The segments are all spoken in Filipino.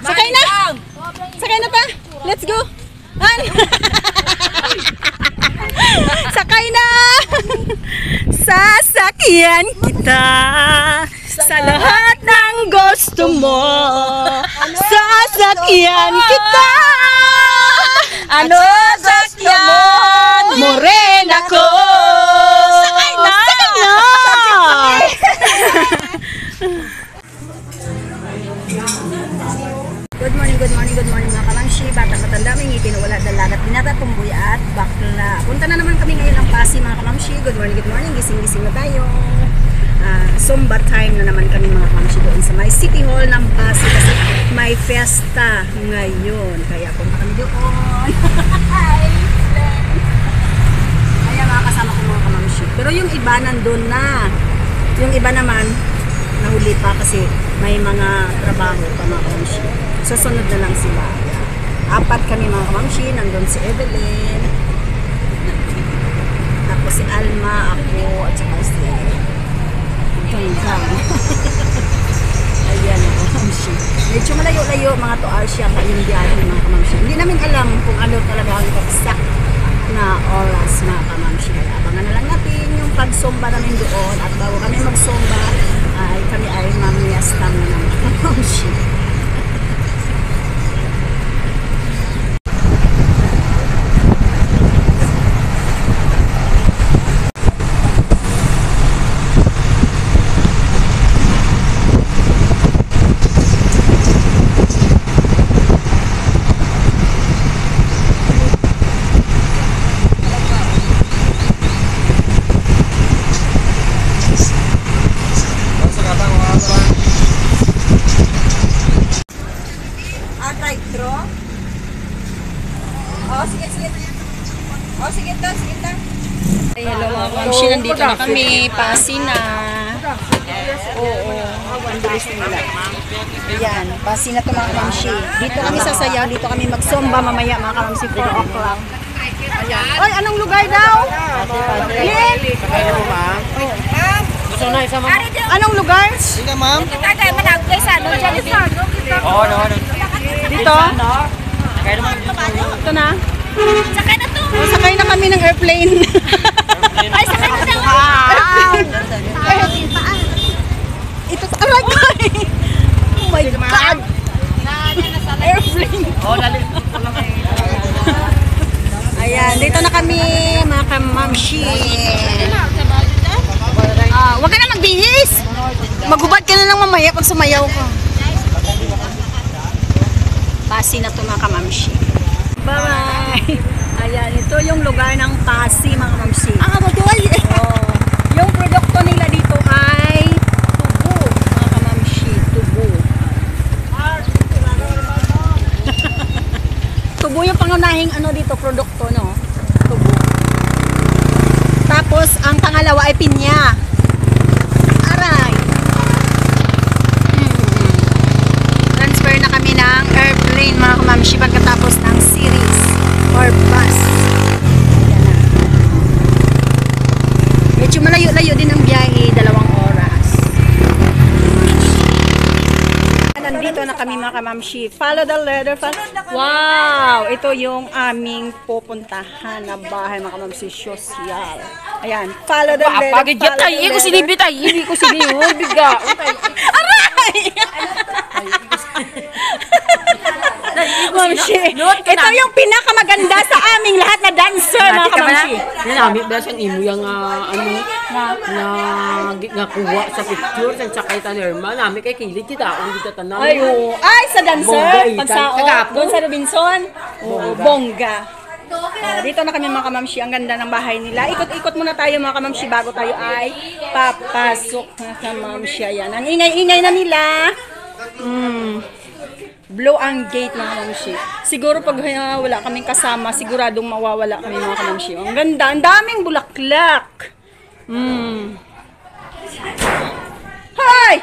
Sakay na! Sakay na pa! Let's go! Sakay na! Sasakyan kita sa lahat ng gusto mo. Sasakyan kita! Ano gusto mo? Morena ko! Sakay na! Sakay na! Good morning mga kalangshi, bata matanda, may ngipin, wala dalagat, binata, tumboy at bakla. Punta na naman kami ngayon ng Pasig mga kalangshi. Good morning, gising na tayo. Zumba time na naman kami mga kalangshi doon sa may City Hall ng Pasig kasi may fiesta ngayon. Kaya punta kami doon. Kaya mga kasama ko mga kalangshi. Pero yung iba nandun na. Yung iba naman, nahuli pa kasi may mga trabaho pa mga kalangshi. Susunod na lang sila. Apat kami mga kamamshi. Nandun si Evelyn. Tapos si Alma, ako, at saka si Ganggang. Ayan mga kamamshi. Medyo malayo-layo mga to Asia pa yung biyahe mga kamamshi. Hindi namin alam kung ano talaga ang exact na oras mga kamamshi. Abangan na lang natin yung pagsomba namin doon. At bago kami magsomba, kami ay mamiyastam na ng kamamshi. Hello mga kamamshi, nandito na kami, Pasig na. Oo, ang bilis nila. Ayan, Pasig na ito mga kamamshi. Dito kami sasayaw, dito kami magsomba mamaya mga kamamshi, 4 o'clock. Ayan. Oy, anong lugar daw? Lin? Anong lugar? Sige ma'am. Dito? Ito na? Sakay na to! Sakay na kami ng airplane. Ay, sakay na daw! Ito, aray ko! Oh my God! Airplane! Ayan, dito na kami mga kamamshi. Huwag ka na magbihis! Magubad ka na lang mamaya pag sumayaw ka. Pasig na ito mga kamamshi. Bye-bye! Ayan, ito yung lugar ng Pasig mga kamamshi. Yung produkto nila dito ay tubo mga kamamshi, tubo. Tubo yung pangunahing ano dito, produkto, no? Tubo. Tapos, ang pangalawa ay pinya. Aray! Transfer na kami ng airplane mga kamamshi pagkatapos ng series or bus. Medyo malayo-layo din ang biyahe, 2 oras. Nandito na kami mga kamamshi. Follow the leader. Wow! Ito yung aming pupuntahan na bahay mga kamamshi, social. Ayan, follow the leader. Pagid tayo, hindi ko sinibitay, hindi ko sinibigay. Aray! Mamshi, ito yung pinakamaganda sa aming lahat na dancer mga kamamshi. Nanamit ba siyang imo yung na kuha sa picture sa sakay ta Nerma. Nami kay kilit kita kung dito tanong. Ay, sa dancer, pansao, Kagapo. doon sa Robinson. Bongga. Dito na kami mga kamamshi, ang ganda ng bahay nila. Ikot-ikot muna tayo mga kamamshi bago tayo ay papasok mga kamamshi. Ayan, ang ingay-ingay na nila. Blow ang gate mga kamamshi. Siguro pag wala kaming kasama, siguradong mawawala kami mga kamamshi. Ang ganda, ang daming bulaklak. Hi!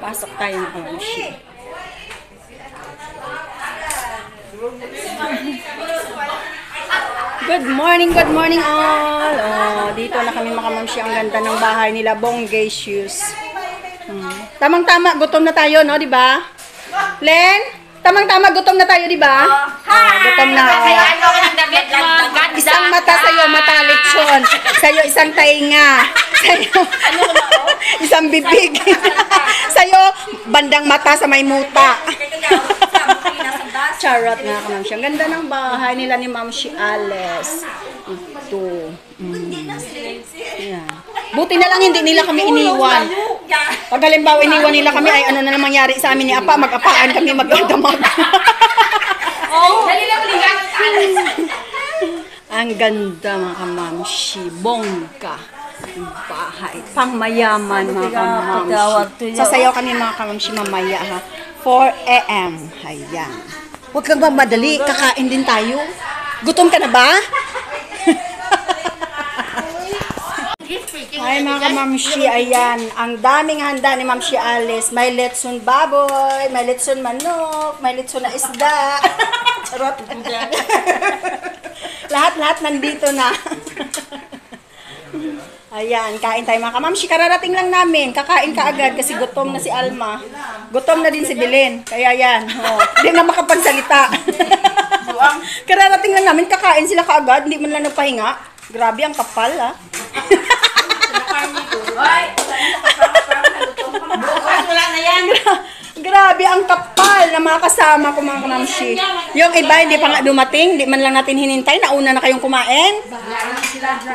Pasok tayo mga kamamshi. Good morning all. Dito na kami mga kamamshi. Ang ganda ng bahay nila, Bonggay Shoes. Tamang-tama, gutom na tayo, no? Di ba? Len? Tamang-tama, gutom na tayo, di ba? Gutom na. Isang mata sa'yo, mata lechon. Sa'yo, isang tainga. Sa'yo, isang bibig. Sa'yo, bandang mata sa may muta. Charot na ka, Ma'am Shi. Ang ganda ng bahay nila ni Ma'am Shi Alice. Ito. Yan. Buti na lang hindi nila kami iniwan. Pag halimbawa iniwan nila kami, ay ano na lang mangyari sa amin ni Apa, mag-apaan kami, mag-damag. Ang ganda mga kamamshi, bongga. Bahay, pangmayaman mga kamamshi. Sasayaw kami mga kamamshi mamaya ha. 4 a.m. Ayan. Huwag kang mamadali, kakain din tayo. Gutom ka na ba? Ay mga kamamshi, ayan. Ang daming handa ni Mamshi Alice. May letson baboy, may letson manok, may letson na isda. Charot. Lahat-lahat nandito na. Ayan, kain tayo mga kamamshi. Kararating lang namin. Kakain ka agad kasi gutom na si Alma. Gutom na din si Belen. Kaya yan. Oh, hindi na makapagsalita. Kararating lang namin. Kakain sila kaagad. Hindi man lang nagpahinga. Grabe ang kapal ah. Wala na yan. Grabe ang kapal na mga kasama ko mga kamamshi. Yung iba hindi pa nga dumating, hindi man lang natin hinintay, nauna na kayong kumain.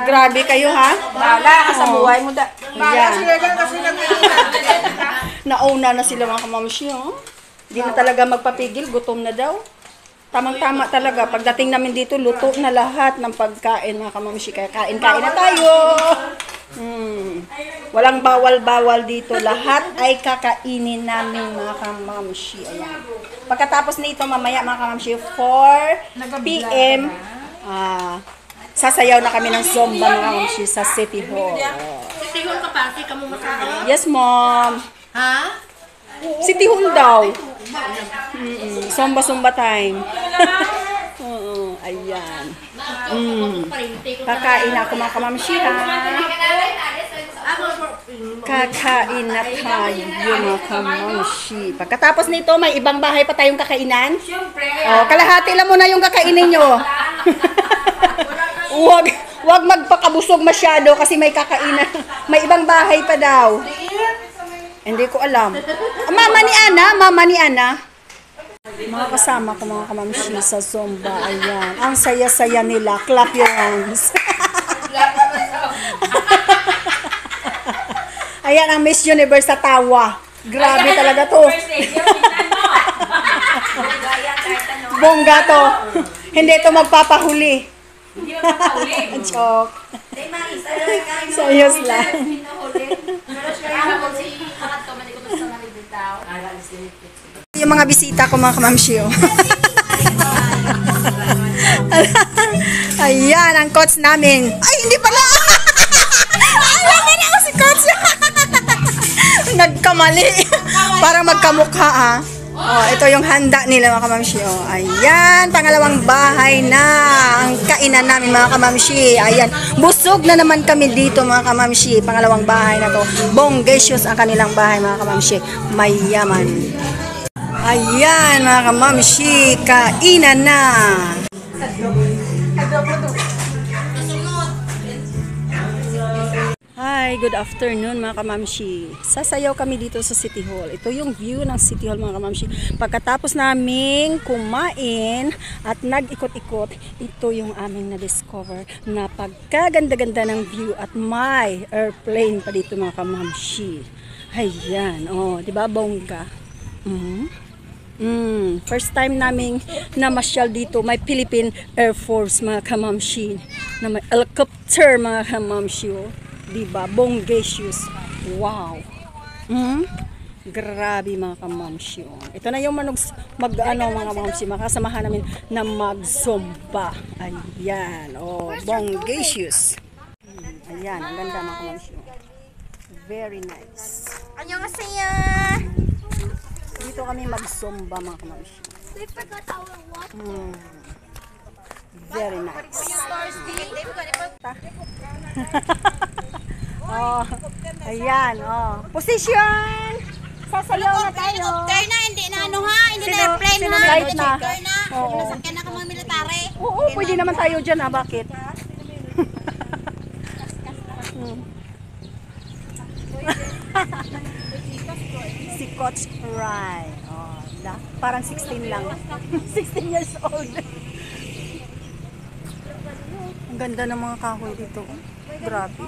Grabe kayo ha. Wala ka sa buhay mo. Ayan. Nauna na sila mga kamamshi. Oh. Hindi na talaga magpapigil, gutom na daw. Tamang-tama talaga. Pagdating namin dito, luto na lahat ng pagkain mga kamamshi. Kaya kain-kain na tayo. Walang bawal-bawal dito. Lahat ay kakainin namin mga kamamshi. Ayan. Pagkatapos nito, mamaya mga kamamshi, 4 p.m. Sasayaw na kami ng Zumba mga kamamshi sa City Hall. City Hall ka pa? Ka mo masaya? Yes, Mom. Ha? City Hall daw. Zumba time. Ayan. Kakain na ako mga kamamshi ha. Kakain na tayo mga kamamshi. Pagkatapos nito, may ibang bahay pa tayong kakainan. Oh, kalahati lang muna yung kakainin nyo. Huwag magpakabusog masyado kasi may kakainan. May ibang bahay pa daw. Hindi ko alam. Mama ni Ana. Mga kasama ko mga kamamshi sa Zumba. Ayan. Ang saya-saya nila. Clap your hands. Ayan ang Miss Universe sa tawa. Grabe talaga to. Bongga to. Hindi to magpapahuli. Joke. Serious lang. Yung mga bisita ko mga kamamshi. Ayan ang coach namin. Ay hindi pala. Alam mo na si coach. Nagkamali. Para magkamukha ah. Oh, ito yung handa nila mga kamamshi. Oh, ayan, pangalawang bahay na ang kainan namin mga kamamshi. Ayan, busog na naman kami dito mga kamamshi. Pangalawang bahay na to. Bongacious ang kanilang bahay mga kamamshi. Mayaman. Ayan mga kamamshi, kainan na. Hi, good afternoon mga kamamshi. Sasayaw kami dito sa City Hall. Ito yung view ng City Hall mga kamamshi. Pagkatapos naming kumain at nag-ikot-ikot, ito yung aming na-discover na pagkaganda-ganda ng view at may airplane pa dito mga kamamshi. Ayan, oh, di ba bongga? First time naming namasyal dito, may Philippine Air Force mga kamamshi, na may helicopter mga kamamshi. Oh. Diba? Bongacious. Wow. Grabe mga kamamshi. Ito na yung mga kamamshi. Makasamahan namin na mag-zumba. Ayan. Oh, bongacious. Ayan. Ang ganda mga kamamshi. Very nice. Annyeonghaseyo. Dito kami mag-zumba mga kamamshi. We forgot our water. Very nice. Oh, ayan, oh. Position! Sasayaw na tayo. Turn na, hindi na ano ha, hindi na Sino- airplane sino ha. flight na? Turn na, Oo. nasakyan na ka mga military. Oo, pwede naman tayo dyan ha. Bakit? Si Coach Rai. Oh, parang 16 lang. 16 years old. Ang ganda ng mga kahoy dito. Grabe.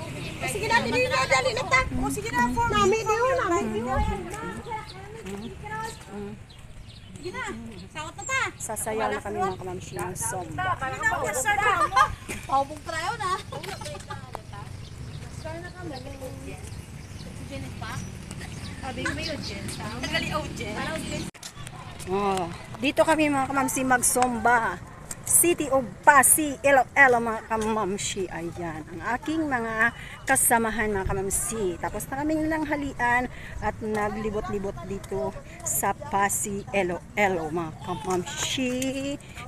Sige na, dali na, dali na ta. O sige na, for nami diyo, nami diyo. Sige na, sawat na ta. Sasayaw na kami mga kamamshi ng Zumba. Paubong trayo na. Oh, dito kami mga kamamsi mag-Zumba. City of Pasig, Iloilo mga kamamsi. Ayan, ang aking mga kasamahan mga kamamsi. Tapos na kaming nanghalian at naglibot-libot dito sa Pasig, Iloilo mga kamamsi.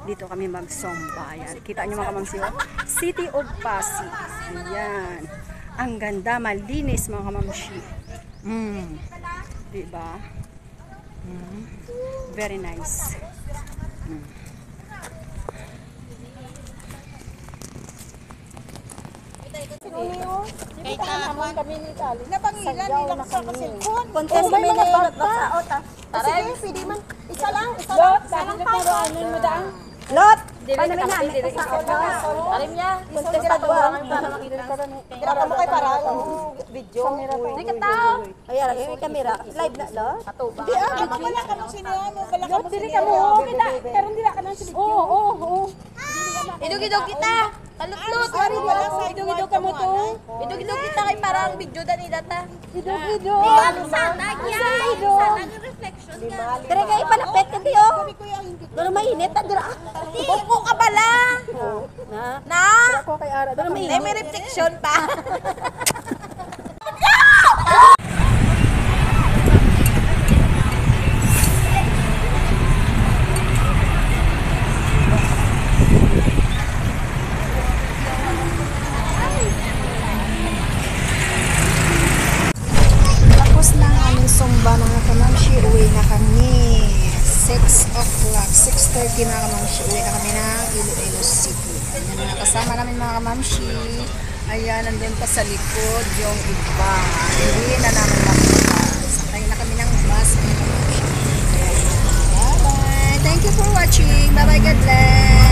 Dito kami mag-Zumba. Ayan, kita nyo mga kamamsi. Oh? City of Pasig. Ayan. Ang ganda, malinis mga kamamsi. Diba? Very nice. Kay ka, Kami ni Tali. napangilan nilang sa kasilpon. Contest kami ni Lot. Sige, pwede man. Isa lang pa. Lot! Paano may namin? Alim niya. Contest pa doon. Kira mo kay para video. Hindi ka tao. Ayan, lagay may camera. Live na, Lot? Hindi wala ka nung sinihan mo. Wala ka nung Dili ka mo. Pero hindi na ka nang sinigyo. Oo. Idog-idog kita. Kalutlut. Idog-idog ka mo to. Idog-idog kita kay parang video dani data. Idog-idog. Sana yan. Sana reflection ka. Dire kayo palapit ka tiyo. Doon mainit na dira. Buko ka bala. Na? Ako kay Ara. Doon mainit. May reflection pa. Tapos na ang aming Zumba mga kamamshi. Uwi na kami. 6 o'clock. 6:30 mga kamamshi. Uwi na kami ng Iloilo City. Ayan mga kasama namin mga kamamshi. Ayan, nandun pa sa likod yung iba. Hindi na namin makita. Sakay na kami ng bus mga kamamshi. Ayan. Bye-bye. Thank you for watching. Bye-bye. God bless.